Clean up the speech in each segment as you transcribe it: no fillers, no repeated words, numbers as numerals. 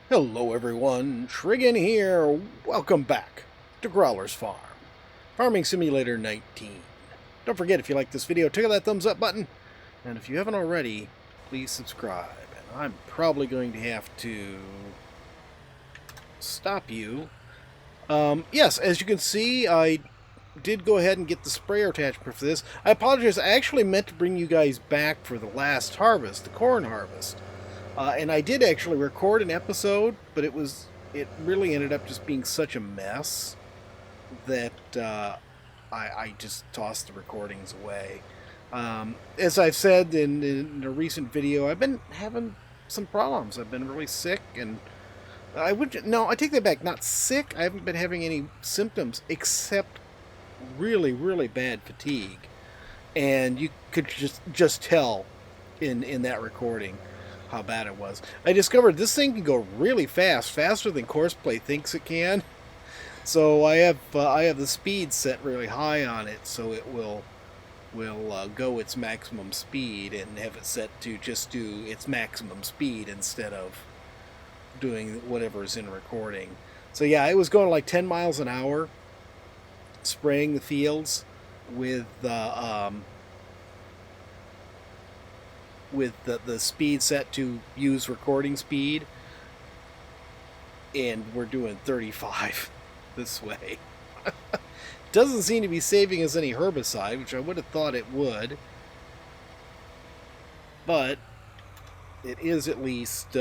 Hello everyone, Trigan here. Welcome back to Growler's Farm, Farming Simulator 19. Don't forget, if you like this video, tickle that thumbs up button. And if you haven't already, please subscribe. And I'm probably going to have to stop you. Yes, as you can see, I did go ahead and get the sprayer attachment for this. I apologize, I actually meant to bring you guys back for the last harvest, the corn harvest. And I did actually record an episode, but it really ended up just being such a mess that I just tossed the recordings away. As I've said in a recent video, I've been having some problems. I've been really sick, and I take that back. Not sick. I haven't been having any symptoms except really, really bad fatigue, and you could just tell in that recording how bad it was. I discovered this thing can go really fast, faster than Courseplay thinks it can. So I have the speed set really high on it, so it will go its maximum speed, and have it set to just do its maximum speed instead of doing whatever is in recording. So yeah, it was going like 10 miles an hour, spraying the fields with the speed set to use recording speed, and we're doing 35 this way. Doesn't seem to be saving us any herbicide, which I would have thought it would, but it is at least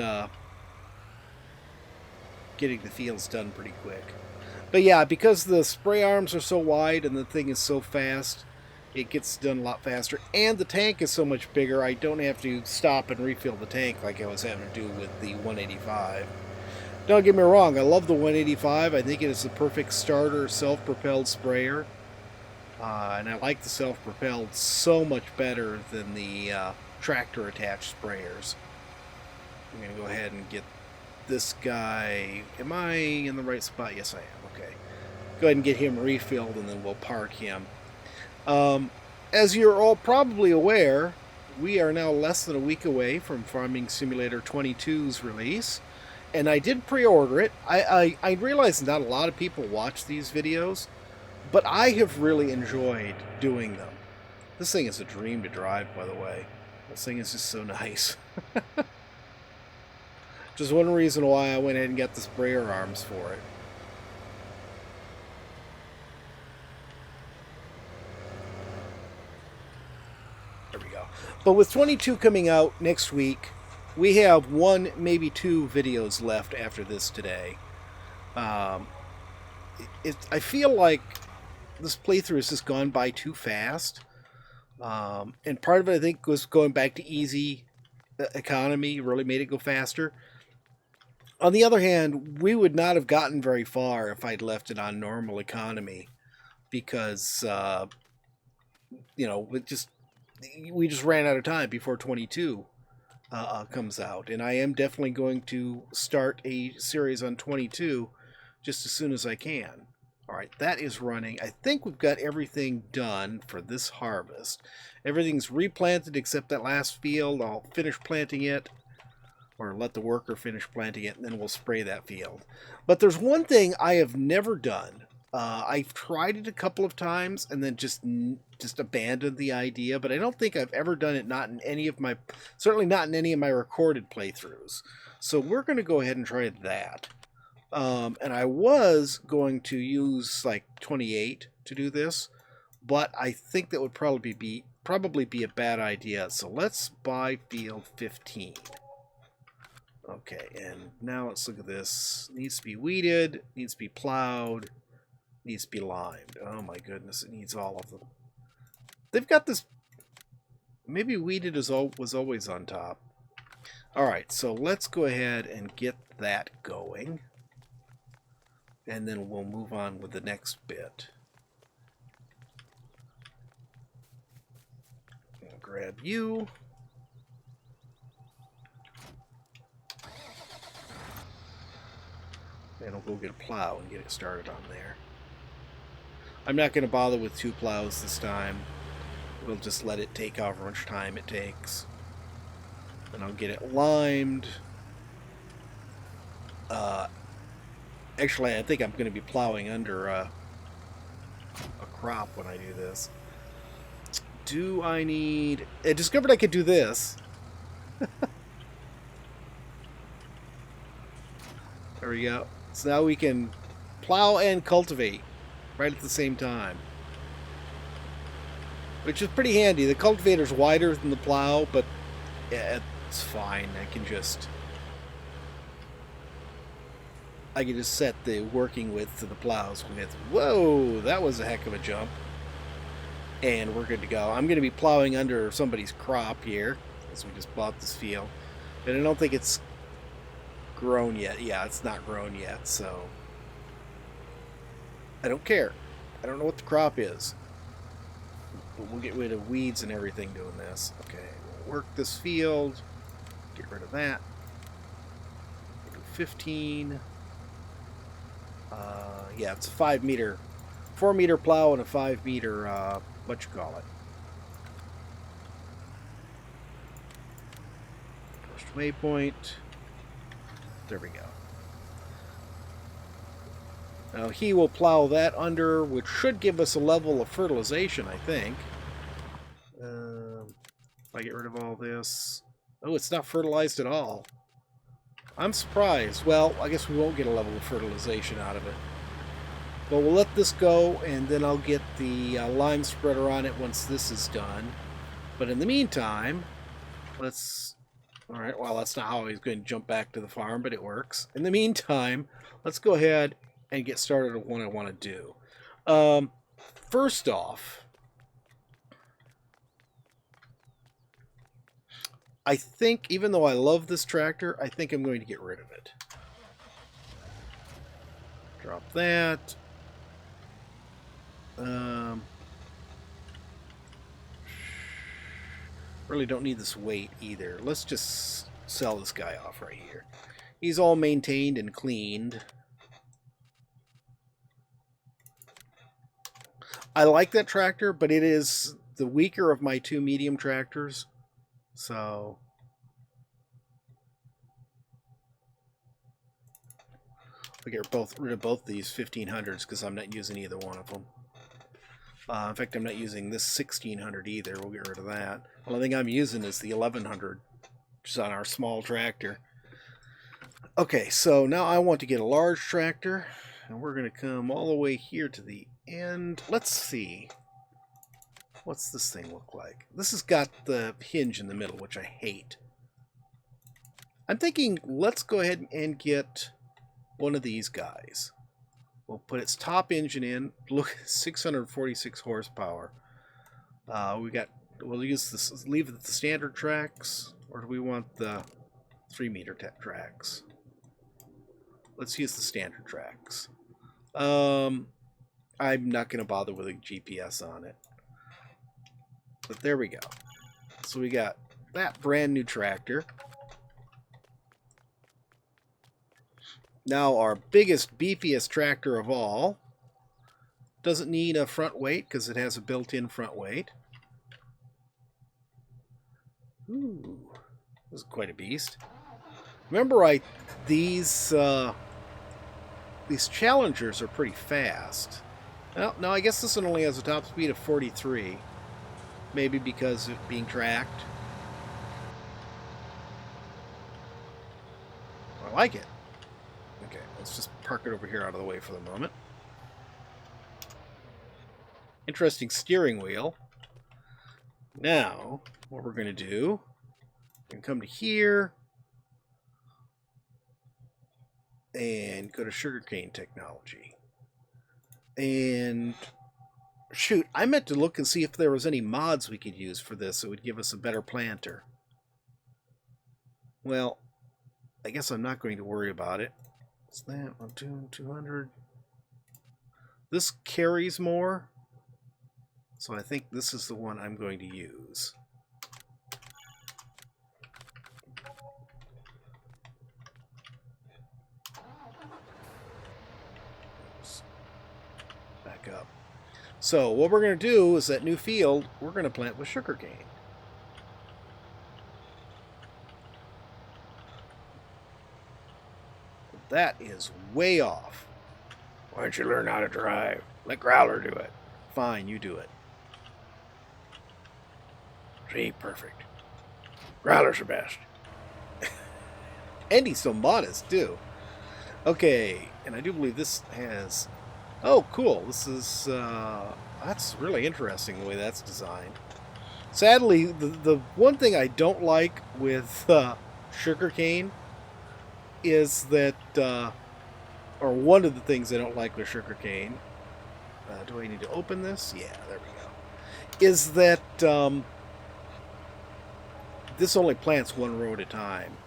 getting the fields done pretty quick. But yeah, because the spray arms are so wide and the thing is so fast, it gets done a lot faster, and the tank is so much bigger, I don't have to stop and refill the tank like I was having to do with the 185. Don't get me wrong, I love the 185. I think it is the perfect starter self-propelled sprayer. And I like the self-propelled so much better than the tractor-attached sprayers. I'm going to go ahead and get this guy. Am I in the right spot? Yes, I am. Okay. Go ahead and get him refilled, and then we'll park him. As you're all probably aware, we are now less than a week away from Farming Simulator 22's release, and I did pre-order it. I realize not a lot of people watch these videos, but I have really enjoyed doing them. This thing is a dream to drive, by the way. This thing is just so nice. Just one reason why I went ahead and got the sprayer arms for it. There we go. But with 22 coming out next week, we have one, maybe two videos left after this today. I feel like this playthrough has just gone by too fast. And part of it, I think, was going back to easy economy really made it go faster. On the other hand, we would not have gotten very far if I'd left it on normal economy, because we just ran out of time before 22 comes out, and I am definitely going to start a series on 22 just as soon as I can. All right, that is running. I think we've got everything done for this harvest. Everything's replanted except that last field. I'll finish planting it, or let the worker finish planting it, and then we'll spray that field. But there's one thing I have never done. I've tried it a couple of times and then just abandoned the idea, but I don't think I've ever done it, certainly not in any of my recorded playthroughs. So we're going to go ahead and try that. And I was going to use like 28 to do this, but I think that would probably be a bad idea. So let's buy field 15. Okay, and now let's look at this. Needs to be weeded, needs to be plowed, needs to be limed. Oh my goodness, it needs all of them. They've got this. Maybe weeded was always on top. Alright, so let's go ahead and get that going, and then we'll move on with the next bit. I'll grab you. And we'll go get a plow and get it started on there. I'm not going to bother with 2 plows this time. We'll just let it take however much time it takes. And I'll get it limed. Actually, I think I'm going to be plowing under a crop when I do this. Do I need... I discovered I could do this. There we go. So now we can plow and cultivate right at the same time. Which is pretty handy. The cultivator's wider than the plow, but yeah, it's fine. I can just set the working width to the plow's width. Whoa, that was a heck of a jump. And we're good to go. I'm going to be plowing under somebody's crop here, as we just bought this field. And I don't think it's grown yet. Yeah, it's not grown yet, so I don't care. I don't know what the crop is. But we'll get rid of weeds and everything doing this. Okay, we'll work this field. Get rid of that. We'll do 15. Yeah, it's a 4 meter plow and a 5 meter, what you call it? First waypoint. There we go. Now he will plow that under, which should give us a level of fertilization, I think. If I get rid of all this... Oh, it's not fertilized at all. I'm surprised. Well, I guess we won't get a level of fertilization out of it. But we'll let this go, and then I'll get the lime spreader on it once this is done. But in the meantime, let's... Alright, well, that's not how he's going to jump back to the farm, but it works. In the meantime, let's go ahead and get started on what I want to do. First off, I think, even though I love this tractor, I think I'm going to get rid of it. Drop that. Really don't need this weight either. Let's just sell this guy off right here. He's all maintained and cleaned. I like that tractor, but it is the weaker of my two medium tractors. So I'll get rid of both these 1500s because I'm not using either one of them. In fact, I'm not using this 1600 either. We'll get rid of that. The only thing I'm using is the 1100, which is on our small tractor. Okay, so now I want to get a large tractor, and we're going to come all the way here to the end. Let's see. What's this thing look like? This has got the hinge in the middle, which I hate. I'm thinking let's go ahead and get one of these guys. We'll put its top engine in. Look, 646 horsepower. We'll use this. Leave it the standard tracks, or do we want the 3 meter tracks? Let's use the standard tracks. I'm not going to bother with a GPS on it. But there we go. So we got that brand new tractor. Now our biggest, beefiest tractor of all doesn't need a front weight because it has a built-in front weight. Ooh, this is quite a beast. Remember, these Challengers are pretty fast. Well, no, I guess this one only has a top speed of 43. Maybe because of being tracked. I like it. Okay, let's just park it over here out of the way for the moment. Interesting steering wheel. Now, what we're going to do, we can come to here and go to sugarcane technology. And shoot, I meant to look and see if there was any mods we could use for this that would give us a better planter. Well, I guess I'm not going to worry about it. What's that? 200. This carries more, so I think this is the one I'm going to use. Back up. So what we're going to do is that new field, we're going to plant with sugarcane. That is way off. Why don't you learn how to drive? Let Growler do it. Fine, you do it. See, perfect. Growler's the best. And he's so modest, too. Okay, and I do believe this has... Oh, cool. This is... that's really interesting the way that's designed. Sadly, the one thing I don't like with sugarcane is that... or one of the things I don't like with sugarcane... do I need to open this? Yeah, there we go. Is that this only plants one row at a time.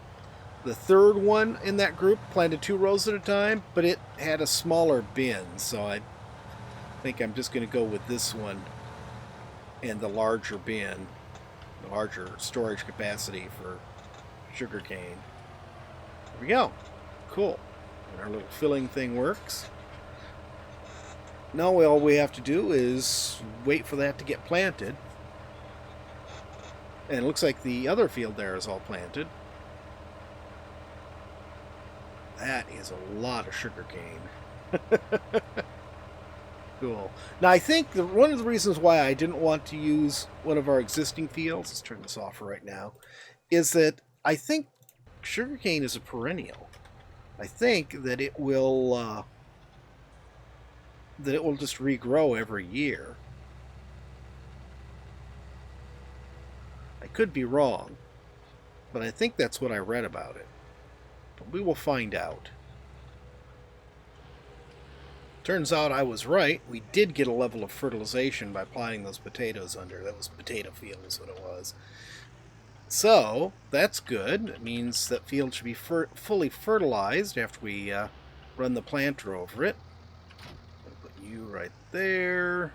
The third one in that group planted 2 rows at a time, but it had a smaller bin, so I think I'm just going to go with this one and the larger bin, the larger storage capacity for sugarcane. There we go. Cool. And our little filling thing works. Now all we have to do is wait for that to get planted. And it looks like the other field there is all planted. That is a lot of sugarcane. Cool. Now I think one of the reasons why I didn't want to use one of our existing fields, let's turn this off for right now, is that I think sugarcane is a perennial. I think that it will just regrow every year. I could be wrong, but I think that's what I read about it. But we will find out. Turns out I was right. We did get a level of fertilization by planting those potatoes under. That was potato field is what it was. So, that's good. It means that field should be fully fertilized after we run the planter over it. I'll put you right there.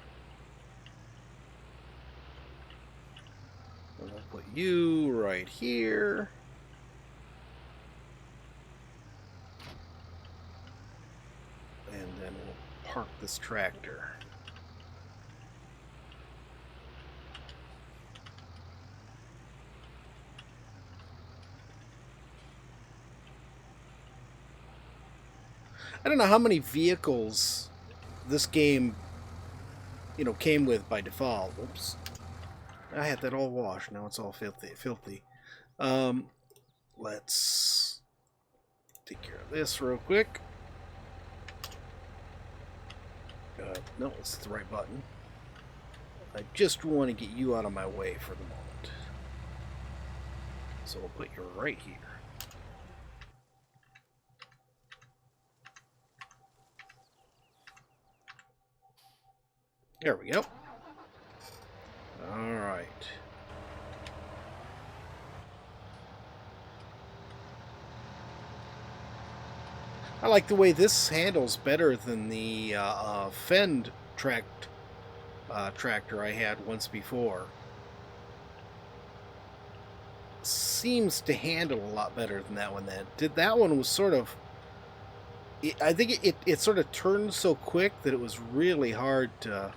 And I'll put you right here. And then we'll park this tractor. I don't know how many vehicles this game, came with by default. Oops. I had that all washed. Now it's all filthy. Let's take care of this real quick. No, it's the right button. I just want to get you out of my way for the moment. So we'll put you right here. There we go. All right. I like the way this handles better than the Fend tractor I had once before. Seems to handle a lot better than that one. That one was sort of... I think it sort of turned so quick that it was really hard to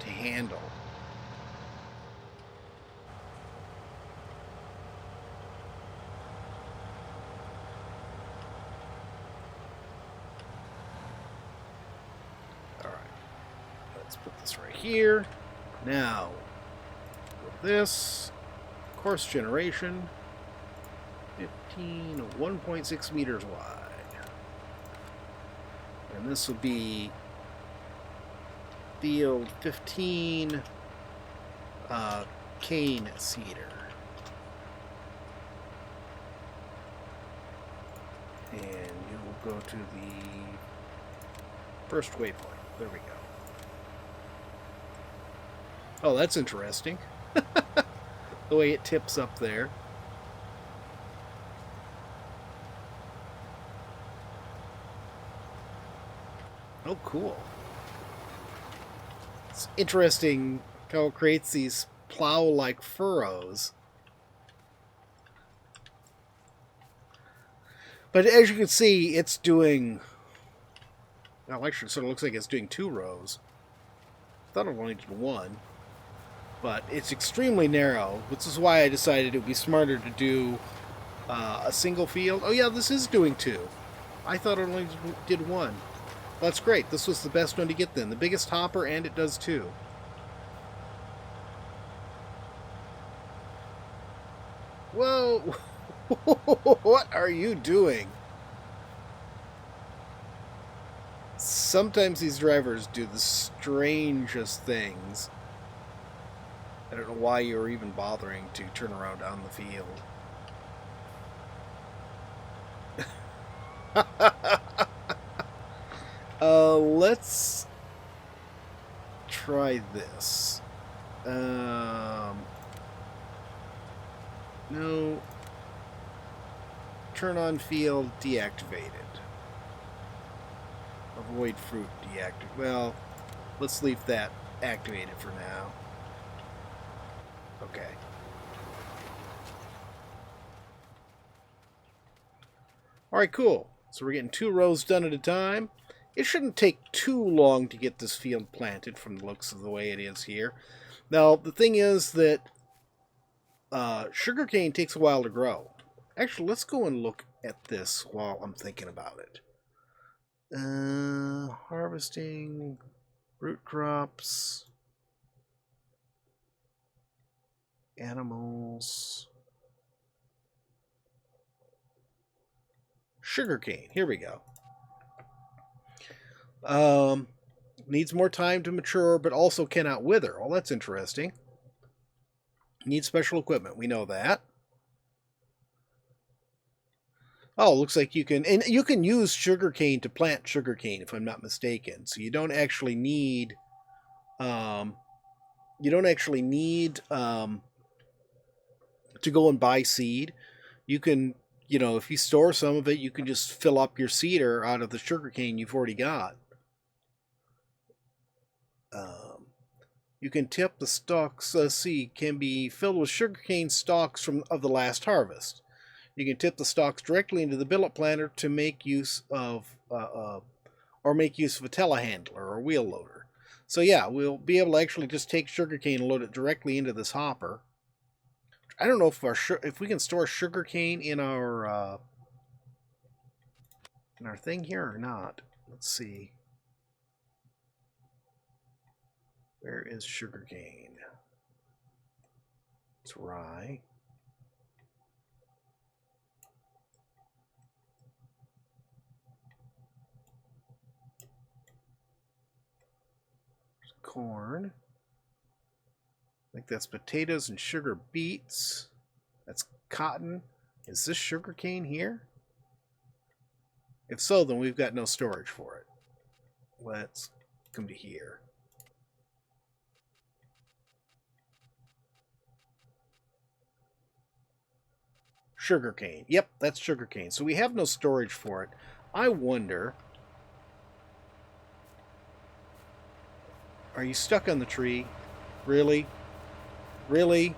handle. Alright. Let's put this right here. Now, with this, course generation, 1.6 meters wide. And this will be field 15 cane cedar. And you will go to the first waypoint. There we go. Oh, that's interesting. The way it tips up there. Oh, cool. It's interesting how it creates these plow-like furrows. But as you can see, it's doing... Well, actually, it sort of looks like it's doing 2 rows. I thought it only did 1. But it's extremely narrow, which is why I decided it would be smarter to do a single field. Oh yeah, this is doing 2. I thought it only did one. Well, that's great. This was the best one to get then. The biggest hopper, and it does too. Whoa! What are you doing? Sometimes these drivers do the strangest things. I don't know why you're even bothering to turn around on the field. Let's try this. No. Turn on field deactivated. Avoid fruit deactivated. Well, let's leave that activated for now. Okay. Alright, cool. So we're getting 2 rows done at a time. It shouldn't take too long to get this field planted from the looks of the way it is here. Now, the thing is that sugarcane takes a while to grow. Actually, let's go and look at this while I'm thinking about it. Harvesting, root crops, animals, sugarcane. Here we go. Needs more time to mature, but also cannot wither. Well, that's interesting. Needs special equipment. We know that. Oh, looks like you can, and you can use sugarcane to plant sugarcane, if I'm not mistaken. So you don't actually need, to go and buy seed. You can, if you store some of it, you can just fill up your seeder out of the sugarcane you've already got. You can tip the stalks. Seed can be filled with sugarcane stalks of the last harvest. You can tip the stalks directly into the billet planter to make use of, make use of a telehandler or wheel loader. So yeah, we'll be able to actually just take sugarcane and load it directly into this hopper. I don't know if we can store sugarcane in our thing here or not. Let's see. Where is sugarcane? It's rye. Corn. I think that's potatoes and sugar beets. That's cotton. Is this sugarcane here? If so, then we've got no storage for it. Let's come to here. Sugarcane. Yep, that's sugarcane. So we have no storage for it. I wonder... Are you stuck on the tree? Really? Really?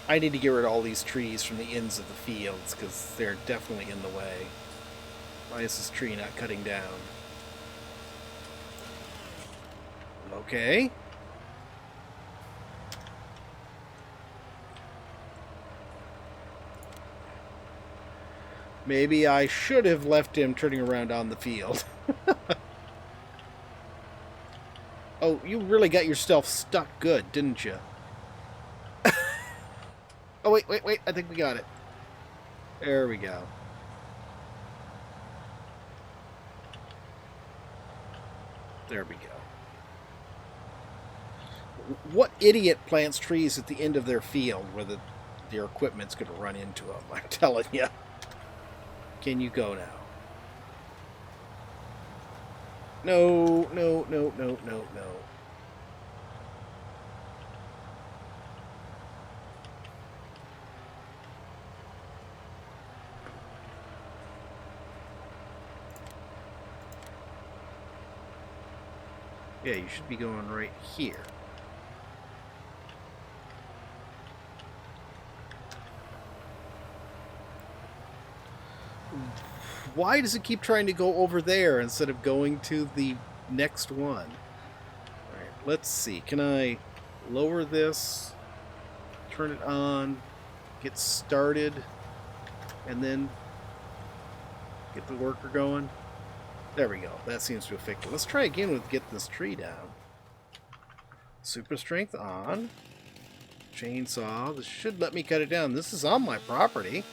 I need to get rid of all these trees from the ends of the fields because they're definitely in the way. Why is this tree not cutting down? Okay. Maybe I should have left him turning around on the field. Oh, you really got yourself stuck good, didn't you? Oh, wait. I think we got it. There we go. There we go. What idiot plants trees at the end of their field where their equipment's going to run into them? I'm telling you. Can you go now? No. Yeah, you should be going right here. Why does it keep trying to go over there instead of going to the next one? Alright, let's see. Can I lower this? turn it on, get started, and then get the worker going. There we go. That seems to have fixed it. Let's try again with get this tree down. Super strength on. Chainsaw. This should let me cut it down. This is on my property.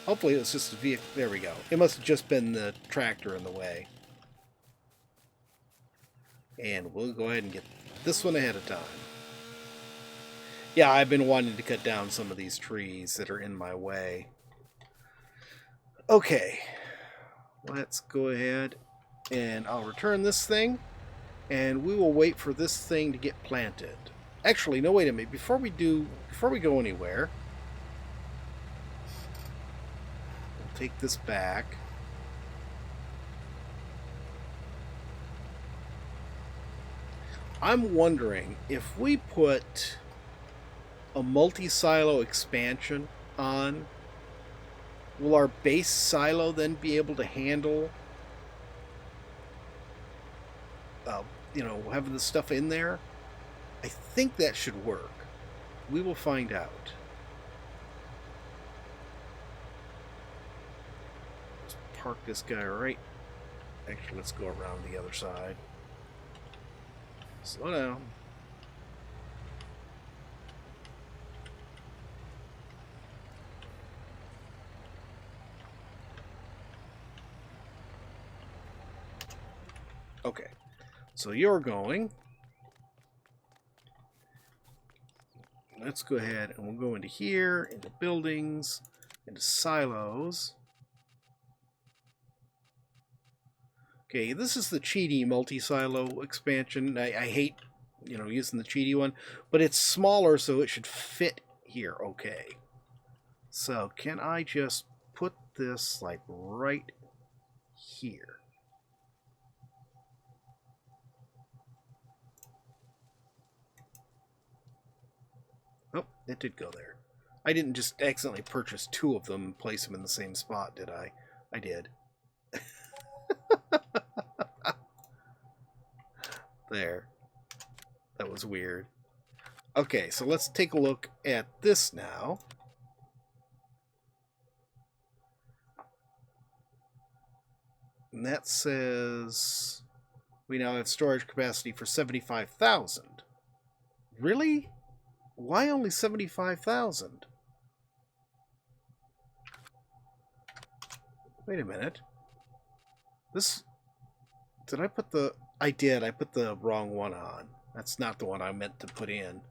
Hopefully it's just a vehicle. There we go. It must have just been the tractor in the way. And we'll go ahead and get this one ahead of time. Yeah, I've been wanting to cut down some of these trees that are in my way. Okay. Let's go ahead and I'll return this thing. And we will wait for this thing to get planted. Actually, no, wait a minute. Before we go anywhere, we'll take this back. I'm wondering if we put a multi-silo expansion on, will our base silo then be able to handle, having the stuff in there? I think that should work. We will find out. Let's park this guy right. Actually, let's go around the other side. Slow down. Okay. So you're going. Let's go ahead and we'll go into here, into buildings, into silos. Okay, this is the cheaty multi-silo expansion. I hate, using the cheaty one, but it's smaller, so it should fit here okay. So can I just put this like right here? Oh, it did go there. I didn't just accidentally purchase two of them and place them in the same spot, did I? I did. There. That was weird. Okay, so let's take a look at this now. And that says we now have storage capacity for 75,000. Really? Why only 75,000? Wait a minute. This... Did I put the... I did. I put the wrong one on. That's not the one I meant to put in.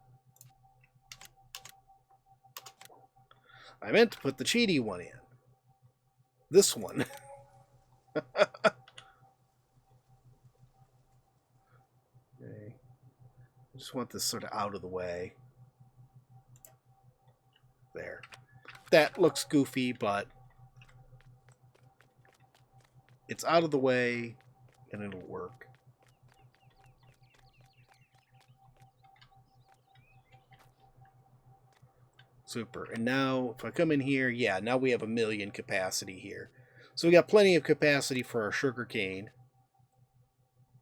I meant to put the cheaty one in. This one. Okay. I just want this sort of out of the way. There. That looks goofy, but it's out of the way and it'll work. Super. And now, if I come in here, yeah, now we have 1 million capacity here. So we got plenty of capacity for our sugar cane.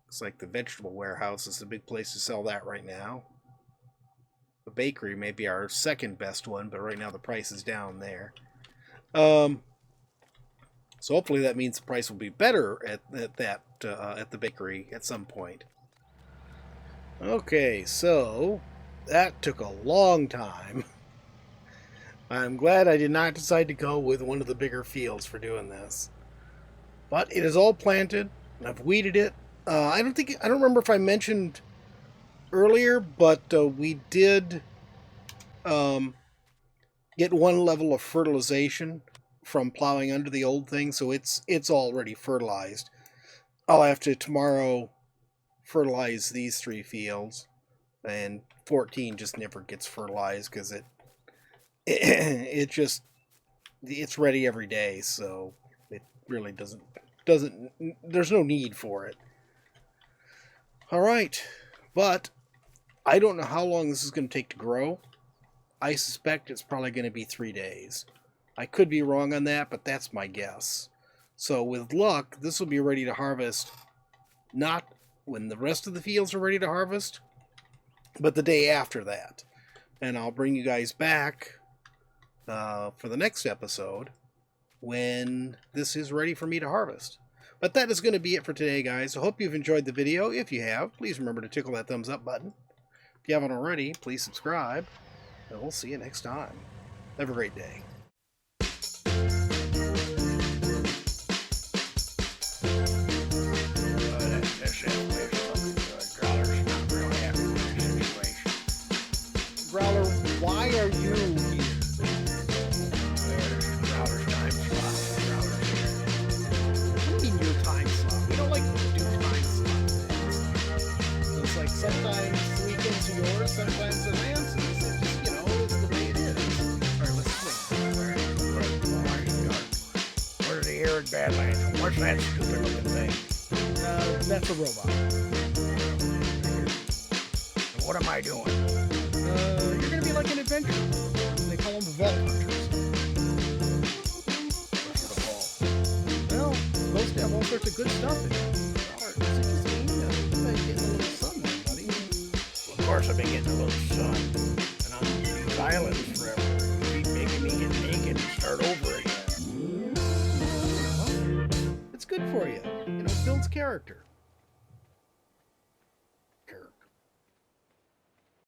Looks like the vegetable warehouse is the big place to sell that right now. The bakery may be our second best one, but right now the price is down there. So hopefully that means the price will be better at the bakery at some point. Okay, so that took a long time. I'm glad I did not decide to go with one of the bigger fields for doing this. But it is all planted, and I've weeded it. I don't remember if I mentioned earlier, but we did get one level of fertilization from plowing under the old thing, so it's already fertilized. I'll have to tomorrow fertilize these 3 fields, and 14 just never gets fertilized because it's ready every day, so it really doesn't there's no need for it. All right, but I don't know how long this is going to take to grow. I suspect it's probably going to be 3 days. I could be wrong on that, but that's my guess. So with luck, this will be ready to harvest not when the rest of the fields are ready to harvest, but the day after that. And I'll bring you guys back for the next episode when this is ready for me to harvest. But that is going to be it for today, guys. I hope you've enjoyed the video. If you have, please remember to tickle that thumbs up button. If you haven't already, please subscribe. And we'll see you next time. Have a great day. Growler, why are you here? Growler's time slot. What do you mean your time slot? We don't like to do time slot things. It's like sometimes the weekends are yours, sometimes the Lance's. It's just, you know, it's the way it is. Alright, let's swing. Where's the arid Badlands? What's that stupid looking thing? That's a robot. What am I doing? You're gonna be like an adventurer. They call them vault hunters. What's the ball? Well, it's supposed to have all sorts of good stuff in it. Is it just me? You've been getting a little sun there, buddy. Well, of course I've been getting a little sun. And I'm on these islands forever. You keep making me get naked and start over again. Well, it's good for you. You know, it builds character.